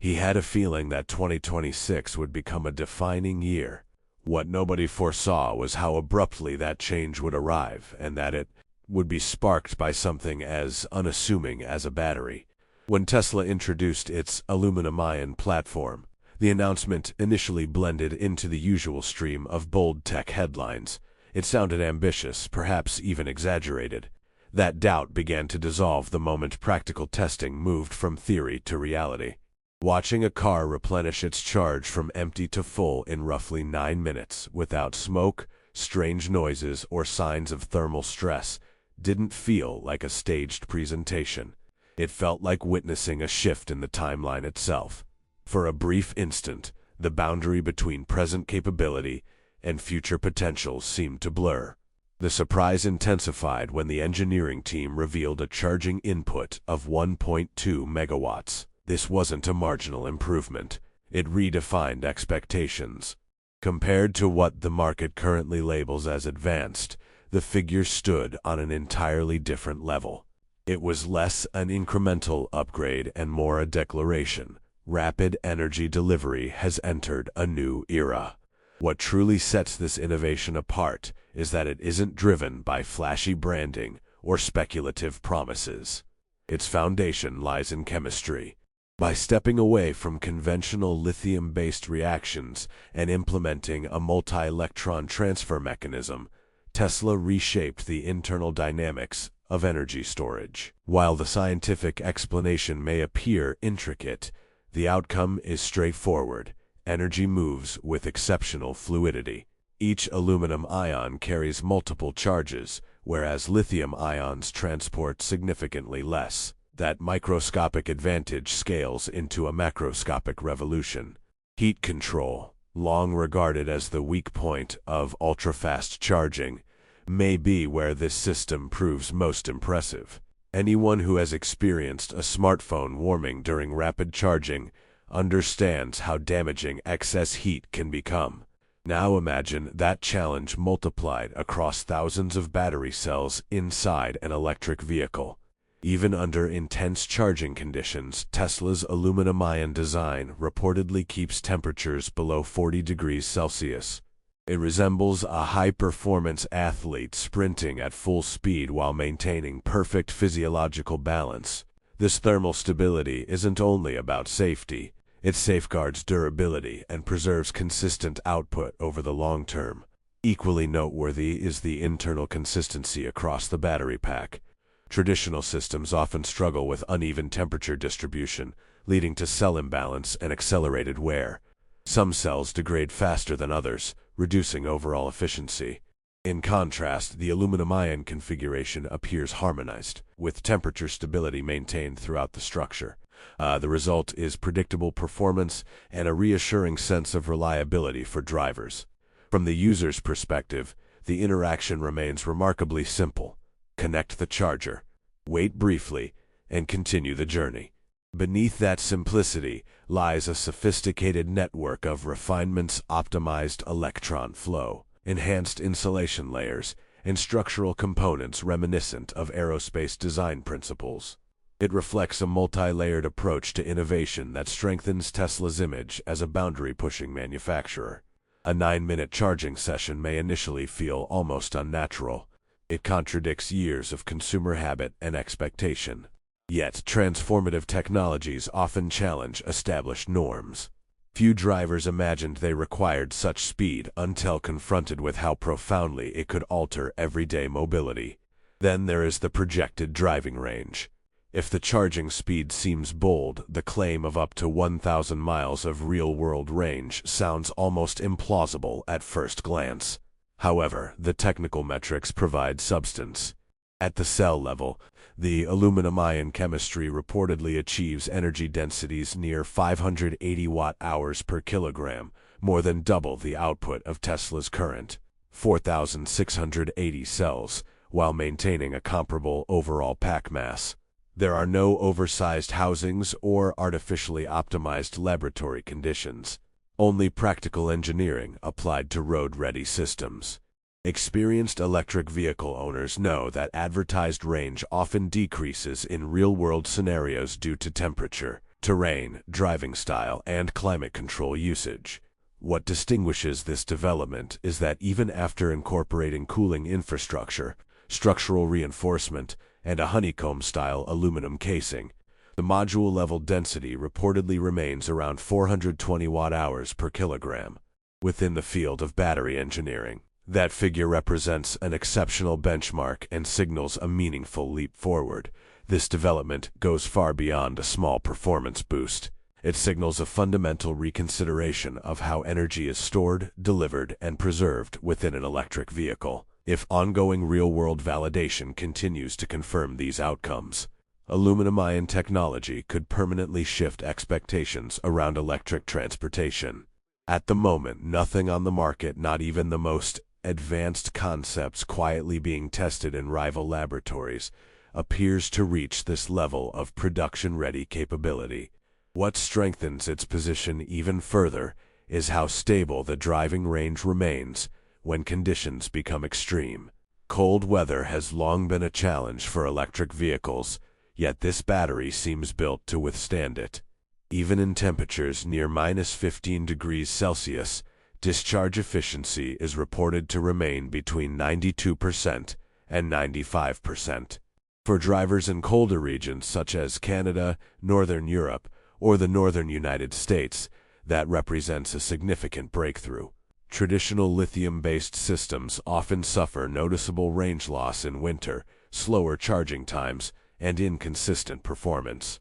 He had a feeling that 2026 would become a defining year. What nobody foresaw was how abruptly that change would arrive, and that it would be sparked by something as unassuming as a battery. When Tesla introduced its aluminum-ion platform, the announcement initially blended into the usual stream of bold tech headlines. It sounded ambitious, perhaps even exaggerated. That doubt began to dissolve the moment practical testing moved from theory to reality. Watching a car replenish its charge from empty to full in roughly 9 minutes without smoke, strange noises, or signs of thermal stress didn't feel like a staged presentation. It felt like witnessing a shift in the timeline itself. For a brief instant, the boundary between present capability and future potential seemed to blur. The surprise intensified when the engineering team revealed a charging input of 1.2 megawatts. This wasn't a marginal improvement. It redefined expectations. Compared to what the market currently labels as advanced, the figure stood on an entirely different level. It was less an incremental upgrade and more a declaration. Rapid energy delivery has entered a new era. What truly sets this innovation apart is that it isn't driven by flashy branding or speculative promises. Its foundation lies in chemistry. By stepping away from conventional lithium-based reactions and implementing a multi-electron transfer mechanism, Tesla reshaped the internal dynamics of energy storage. While the scientific explanation may appear intricate, the outcome is straightforward. Energy moves with exceptional fluidity. Each aluminum ion carries multiple charges, whereas lithium ions transport significantly less. That microscopic advantage scales into a macroscopic revolution. Heat control, long regarded as the weak point of ultra-fast charging, may be where this system proves most impressive. Anyone who has experienced a smartphone warming during rapid charging understands how damaging excess heat can become. Now imagine that challenge multiplied across thousands of battery cells inside an electric vehicle. Even under intense charging conditions, Tesla's aluminum-ion design reportedly keeps temperatures below 40 degrees Celsius. It resembles a high-performance athlete sprinting at full speed while maintaining perfect physiological balance. This thermal stability isn't only about safety. It safeguards durability and preserves consistent output over the long term. Equally noteworthy is the internal consistency across the battery pack. Traditional systems often struggle with uneven temperature distribution, leading to cell imbalance and accelerated wear. Some cells degrade faster than others, reducing overall efficiency. In contrast, the aluminum-ion configuration appears harmonized, with temperature stability maintained throughout the structure. The result is predictable performance and a reassuring sense of reliability for drivers. From the user's perspective, the interaction remains remarkably simple. Connect the charger, wait briefly, and continue the journey. Beneath that simplicity lies a sophisticated network of refinements, optimized electron flow, enhanced insulation layers, and structural components reminiscent of aerospace design principles. It reflects a multi-layered approach to innovation that strengthens Tesla's image as a boundary-pushing manufacturer. A 9-minute charging session may initially feel almost unnatural. It contradicts years of consumer habit and expectation. Yet, transformative technologies often challenge established norms. Few drivers imagined they required such speed until confronted with how profoundly it could alter everyday mobility. Then there is the projected driving range. If the charging speed seems bold, the claim of up to 1,000 miles of real-world range sounds almost implausible at first glance. However, the technical metrics provide substance. At the cell level, the aluminum-ion chemistry reportedly achieves energy densities near 580 watt-hours per kilogram, more than double the output of Tesla's current 4,680 cells, while maintaining a comparable overall pack mass. There are no oversized housings or artificially optimized laboratory conditions. Only practical engineering applied to road-ready systems. Experienced electric vehicle owners know that advertised range often decreases in real-world scenarios due to temperature, terrain, driving style, and climate control usage. What distinguishes this development is that even after incorporating cooling infrastructure, structural reinforcement, and a honeycomb-style aluminum casing, the module-level density reportedly remains around 420 watt-hours per kilogram. Within the field of battery engineering, that figure represents an exceptional benchmark and signals a meaningful leap forward. This development goes far beyond a small performance boost. It signals a fundamental reconsideration of how energy is stored, delivered, and preserved within an electric vehicle. If ongoing real-world validation continues to confirm these outcomes, aluminum-ion technology could permanently shift expectations around electric transportation. At the moment, nothing on the market, not even the most advanced concepts quietly being tested in rival laboratories, appears to reach this level of production-ready capability. What strengthens its position even further is how stable the driving range remains when conditions become extreme. Cold weather has long been a challenge for electric vehicles, yet this battery seems built to withstand it. Even in temperatures near -15 degrees Celsius, discharge efficiency is reported to remain between 92% and 95%. For drivers in colder regions such as Canada, Northern Europe, or the northern United States, that represents a significant breakthrough. Traditional lithium-based systems often suffer noticeable range loss in winter, slower charging times, and inconsistent performance.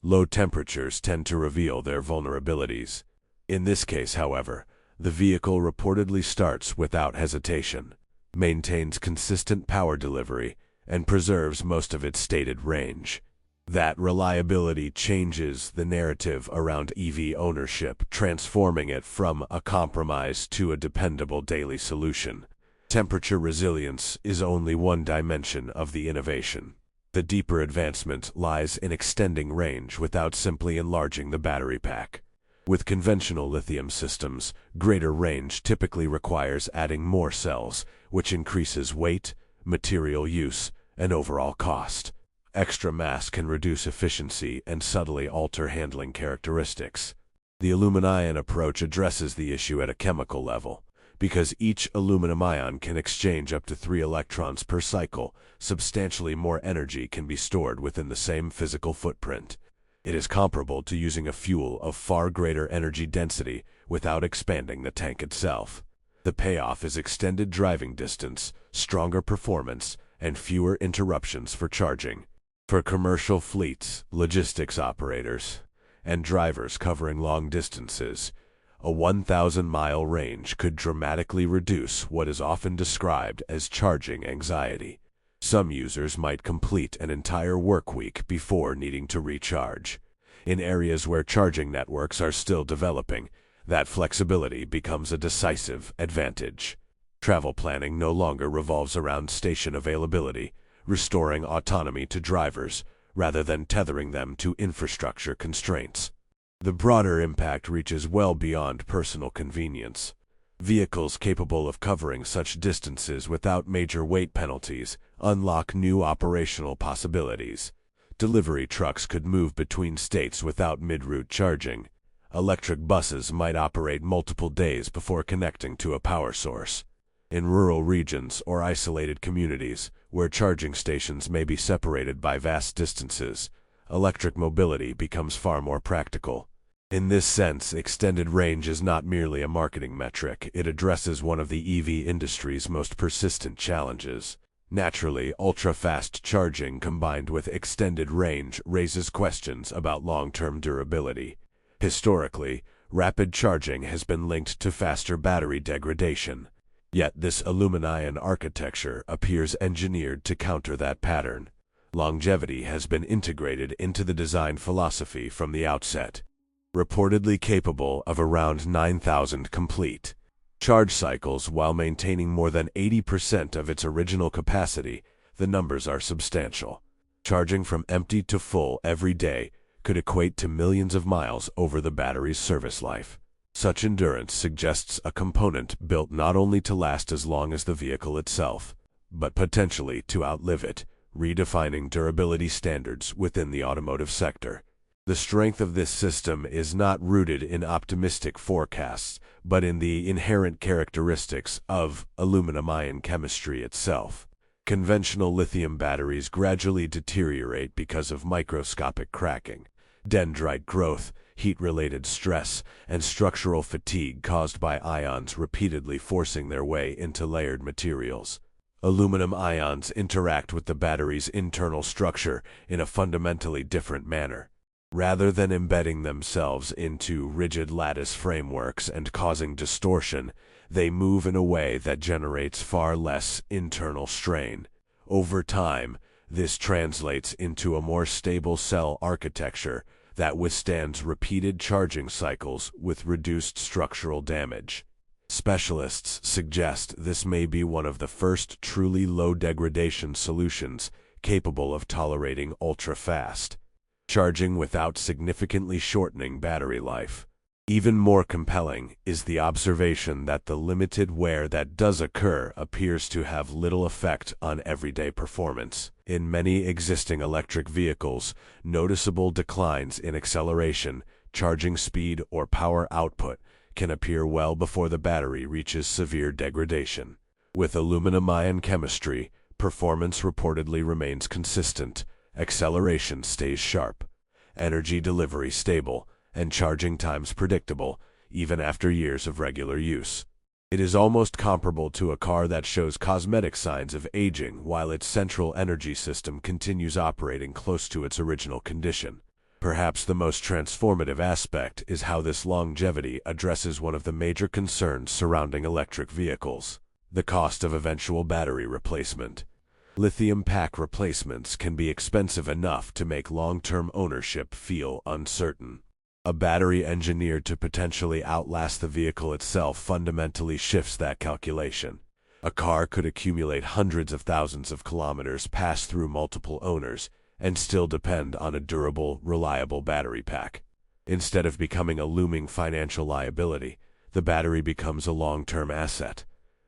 Low temperatures tend to reveal their vulnerabilities. In this case, however, the vehicle reportedly starts without hesitation, maintains consistent power delivery, and preserves most of its stated range. That reliability changes the narrative around EV ownership, transforming it from a compromise to a dependable daily solution. Temperature resilience is only one dimension of the innovation. The deeper advancement lies in extending range without simply enlarging the battery pack. With conventional lithium systems, greater range typically requires adding more cells, which increases weight, material use, and overall cost. Extra mass can reduce efficiency and subtly alter handling characteristics. The aluminum-ion approach addresses the issue at a chemical level. Because each aluminum ion can exchange up to 3 electrons per cycle, substantially more energy can be stored within the same physical footprint. It is comparable to using a fuel of far greater energy density without expanding the tank itself. The payoff is extended driving distance, stronger performance, and fewer interruptions for charging. For commercial fleets, logistics operators, and drivers covering long distances, a 1,000-mile range could dramatically reduce what is often described as charging anxiety. Some users might complete an entire work week before needing to recharge. In areas where charging networks are still developing, that flexibility becomes a decisive advantage. Travel planning no longer revolves around station availability, restoring autonomy to drivers rather than tethering them to infrastructure constraints. The broader impact reaches well beyond personal convenience. Vehicles capable of covering such distances without major weight penalties unlock new operational possibilities. Delivery trucks could move between states without mid-route charging. Electric buses might operate multiple days before connecting to a power source. In rural regions or isolated communities, where charging stations may be separated by vast distances, electric mobility becomes far more practical. In this sense, extended range is not merely a marketing metric, it addresses one of the EV industry's most persistent challenges. Naturally, ultra-fast charging combined with extended range raises questions about long-term durability. Historically, rapid charging has been linked to faster battery degradation. Yet this aluminum-ion architecture appears engineered to counter that pattern. Longevity has been integrated into the design philosophy from the outset. Reportedly capable of around 9,000 complete charge cycles while maintaining more than 80% of its original capacity, the numbers are substantial. Charging from empty to full every day could equate to millions of miles over the battery's service life. Such endurance suggests a component built not only to last as long as the vehicle itself, but potentially to outlive it, redefining durability standards within the automotive sector. The strength of this system is not rooted in optimistic forecasts, but in the inherent characteristics of aluminum-ion chemistry itself. Conventional lithium batteries gradually deteriorate because of microscopic cracking, dendrite growth, heat-related stress, and structural fatigue caused by ions repeatedly forcing their way into layered materials. Aluminum ions interact with the battery's internal structure in a fundamentally different manner. Rather than embedding themselves into rigid lattice frameworks and causing distortion, they move in a way that generates far less internal strain. Over time, this translates into a more stable cell architecture that withstands repeated charging cycles with reduced structural damage. Specialists suggest this may be one of the first truly low-degradation solutions capable of tolerating ultra-fast charging without significantly shortening battery life. Even more compelling is the observation that the limited wear that does occur appears to have little effect on everyday performance. In many existing electric vehicles, noticeable declines in acceleration, charging speed, or power output can appear well before the battery reaches severe degradation. With aluminum-ion chemistry, performance reportedly remains consistent, acceleration stays sharp, energy delivery stable, and charging times predictable, even after years of regular use. It is almost comparable to a car that shows cosmetic signs of aging while its central energy system continues operating close to its original condition. Perhaps the most transformative aspect is how this longevity addresses one of the major concerns surrounding electric vehicles: the cost of eventual battery replacement. Lithium pack replacements can be expensive enough to make long-term ownership feel uncertain. A battery engineered to potentially outlast the vehicle itself fundamentally shifts that calculation. A car could accumulate hundreds of thousands of kilometers passed through multiple owners and still depend on a durable, reliable battery pack. Instead of becoming a looming financial liability, the battery becomes a long-term asset.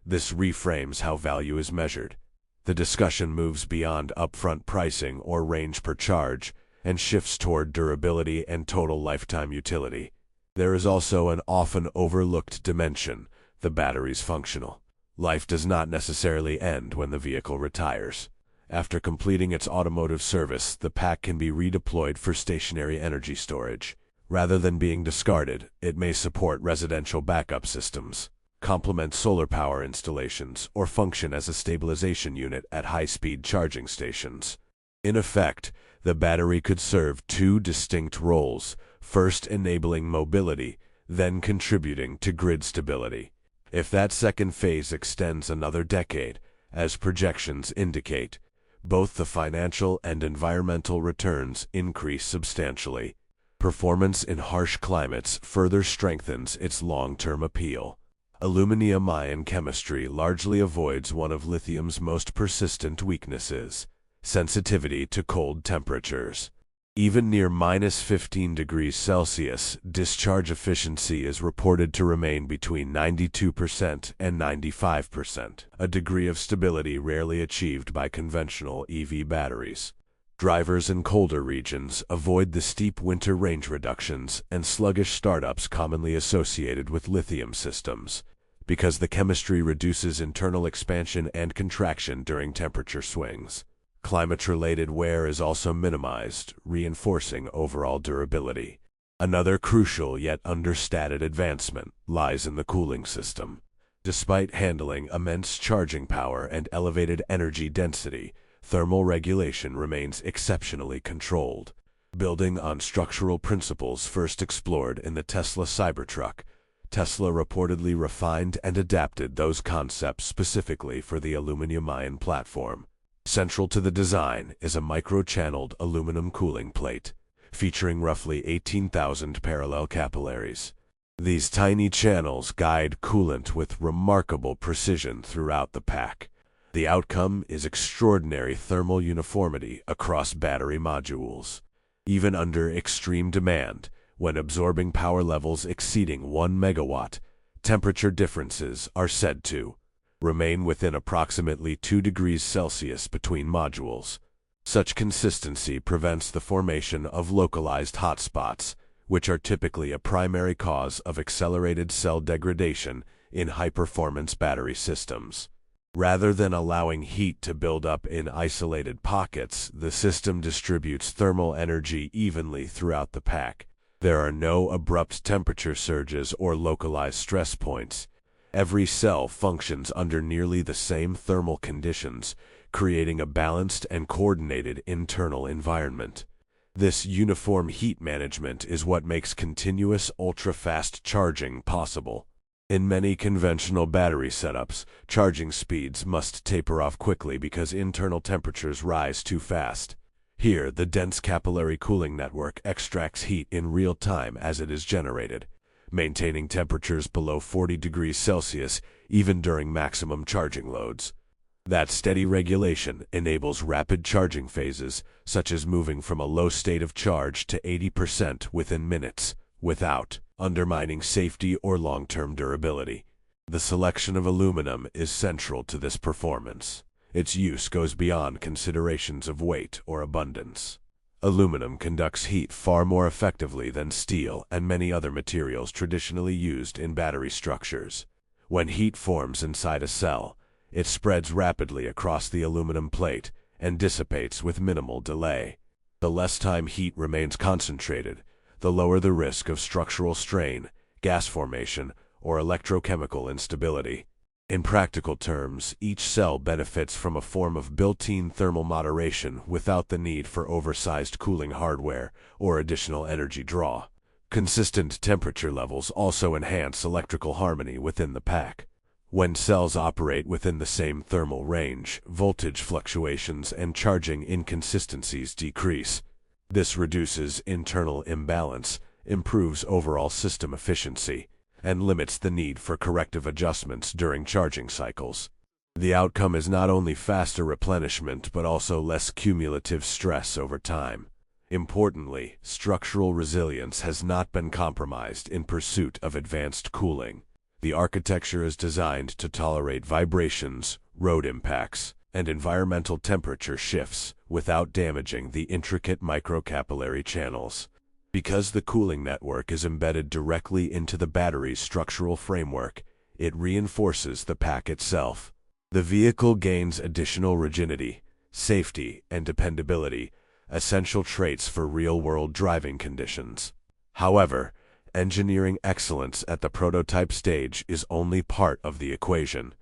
This reframes how value is measured. The discussion moves beyond upfront pricing or range per charge and shifts toward durability and total lifetime utility. There is also an often overlooked dimension: the battery's functional life does not necessarily end when the vehicle retires. After completing its automotive service, the pack can be redeployed for stationary energy storage. Rather than being discarded, it may support residential backup systems, complement solar power installations, or function as a stabilization unit at high-speed charging stations. In effect, the battery could serve two distinct roles: first enabling mobility, then contributing to grid stability. If that second phase extends another decade, as projections indicate, both the financial and environmental returns increase substantially. Performance in harsh climates further strengthens its long-term appeal. Aluminum-ion chemistry largely avoids one of lithium's most persistent weaknesses: sensitivity to cold temperatures. Even near -15 degrees Celsius, discharge efficiency is reported to remain between 92% and 95%, a degree of stability rarely achieved by conventional EV batteries. Drivers in colder regions avoid the steep winter range reductions and sluggish startups commonly associated with lithium systems, because the chemistry reduces internal expansion and contraction during temperature swings. Climate-related wear is also minimized, reinforcing overall durability. Another crucial yet understated advancement lies in the cooling system. Despite handling immense charging power and elevated energy density, thermal regulation remains exceptionally controlled. Building on structural principles first explored in the Tesla Cybertruck, Tesla reportedly refined and adapted those concepts specifically for the aluminum-ion platform. Central to the design is a micro-channeled aluminum cooling plate, featuring roughly 18,000 parallel capillaries. These tiny channels guide coolant with remarkable precision throughout the pack. The outcome is extraordinary thermal uniformity across battery modules. Even under extreme demand, when absorbing power levels exceeding 1 megawatt, temperature differences are said to remain within approximately 2 degrees Celsius between modules. Such consistency prevents the formation of localized hotspots, which are typically a primary cause of accelerated cell degradation in high-performance battery systems. Rather than allowing heat to build up in isolated pockets, the system distributes thermal energy evenly throughout the pack. There are no abrupt temperature surges or localized stress points. Every cell functions under nearly the same thermal conditions, creating a balanced and coordinated internal environment. This uniform heat management is what makes continuous ultra-fast charging possible. In many conventional battery setups, charging speeds must taper off quickly because internal temperatures rise too fast. Here, the dense capillary cooling network extracts heat in real time as it is generated, maintaining temperatures below 40 degrees Celsius even during maximum charging loads. That steady regulation enables rapid charging phases, such as moving from a low state of charge to 80% within minutes, without undermining safety or long-term durability. The selection of aluminum is central to this performance. Its use goes beyond considerations of weight or abundance. Aluminum conducts heat far more effectively than steel and many other materials traditionally used in battery structures. When heat forms inside a cell, it spreads rapidly across the aluminum plate and dissipates with minimal delay. The less time heat remains concentrated, the lower the risk of structural strain, gas formation, or electrochemical instability. In practical terms, each cell benefits from a form of built-in thermal moderation without the need for oversized cooling hardware or additional energy draw. Consistent temperature levels also enhance electrical harmony within the pack. When cells operate within the same thermal range, voltage fluctuations and charging inconsistencies decrease. This reduces internal imbalance, improves overall system efficiency, and limits the need for corrective adjustments during charging cycles. The outcome is not only faster replenishment but also less cumulative stress over time. Importantly, structural resilience has not been compromised in pursuit of advanced cooling. The architecture is designed to tolerate vibrations, road impacts, and environmental temperature shifts without damaging the intricate microcapillary channels. Because the cooling network is embedded directly into the battery's structural framework, it reinforces the pack itself. The vehicle gains additional rigidity, safety, and dependability, essential traits for real-world driving conditions. However, engineering excellence at the prototype stage is only part of the equation.